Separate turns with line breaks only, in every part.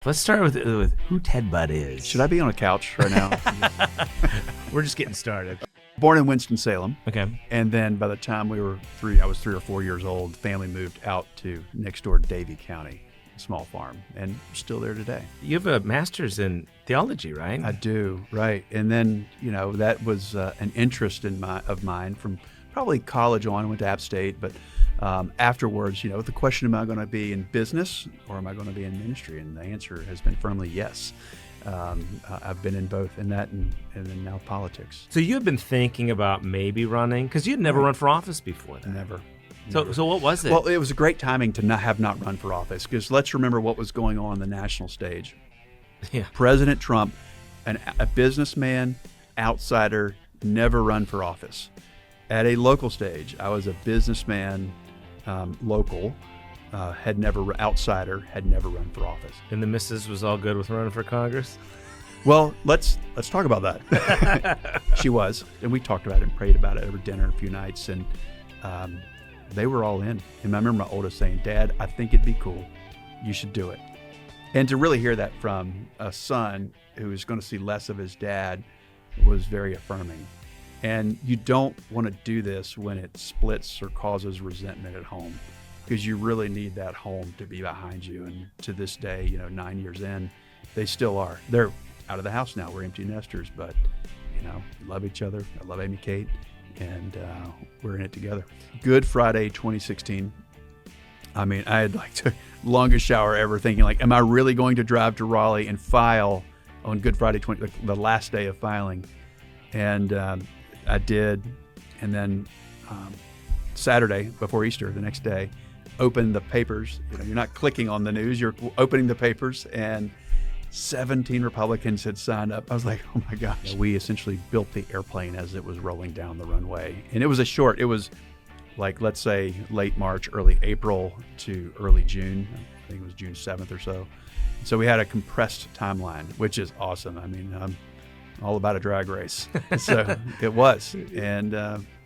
Let's start with who Ted Budd is.
Should I be on a couch right now?
We're just getting started.
Born in Winston-Salem.
Okay.
And then by the time I was 3 or 4 years old, family moved out to next door Davie County, a small farm, and still there today.
You have a master's in theology, right?
I do, right. And then, that was an interest of mine from probably college on. I went to App State, but afterwards, the question, am I going to be in business or am I going to be in ministry? And the answer has been firmly yes. I've been in both, in that and then now politics.
So you had been thinking about maybe running, because you'd never run for office before that.
Never.
So what was it?
Well, it was a great timing to not run for office, because let's remember what was going on the national stage.
Yeah.
President Trump, a businessman, outsider, never run for office. At a local stage, I was a businessman, local, outsider, had never run for office.
And the missus was all good with running for Congress?
Well, let's talk about that. She was, and we talked about it and prayed about it over dinner a few nights, and they were all in. And I remember my oldest saying, "Dad, I think it'd be cool. You should do it." And to really hear that from a son who was going to see less of his dad was very affirming. And you don't want to do this when it splits or causes resentment at home, because you really need that home to be behind you. And to this day, 9 years in, they still are. They're out of the house now. We're empty nesters, but, we love each other. I love Amy Kate, and we're in it together. Good Friday, 2016. I mean, I had the longest shower ever, thinking am I really going to drive to Raleigh and file on Good Friday, the last day of filing? And I did. And then Saturday before Easter, the next day, opened the papers. You're not clicking on the news, you're opening the papers, and 17 Republicans had signed up. I was like, oh my gosh. We essentially built the airplane as it was rolling down the runway. And it was let's say late March, early April to early June. I think it was June 7th or so. So we had a compressed timeline, which is awesome. I mean, I'm all about a drag race. So it was. And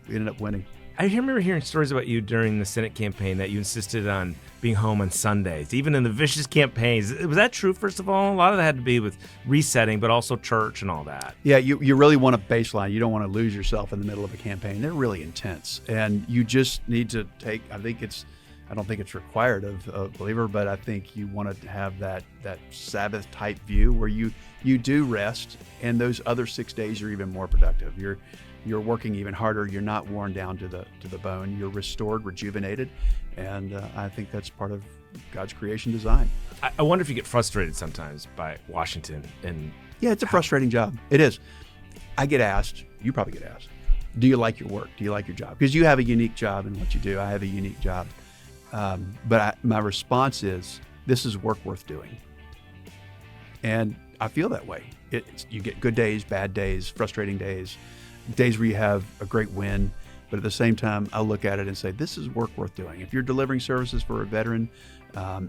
we ended up winning.
I remember hearing stories about you during the Senate campaign that you insisted on being home on Sundays, even in the vicious campaigns. Was that true, first of all? A lot of that had to be with resetting, but also church and all that.
Yeah, you really want a baseline. You don't want to lose yourself in the middle of a campaign. They're really intense. And you just need to take, I don't think it's required of a believer, but I think you want to have that Sabbath type view where you do rest, and those other 6 days are even more productive. You're working even harder. You're not worn down to the bone. You're restored, rejuvenated, and I think that's part of God's creation design.
I wonder if you get frustrated sometimes by Washington.
Yeah, it's a frustrating job. It is. I get asked, you probably get asked, do you like your work? Do you like your job? Because you have a unique job in what you do. I have a unique job. But my response is, this is work worth doing. And I feel that way. You get good days, bad days, frustrating days where you have a great win. But at the same time, I look at it and say, this is work worth doing. If you're delivering services for a veteran,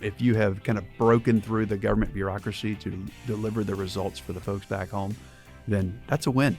if you have kind of broken through the government bureaucracy to deliver the results for the folks back home, then that's a win.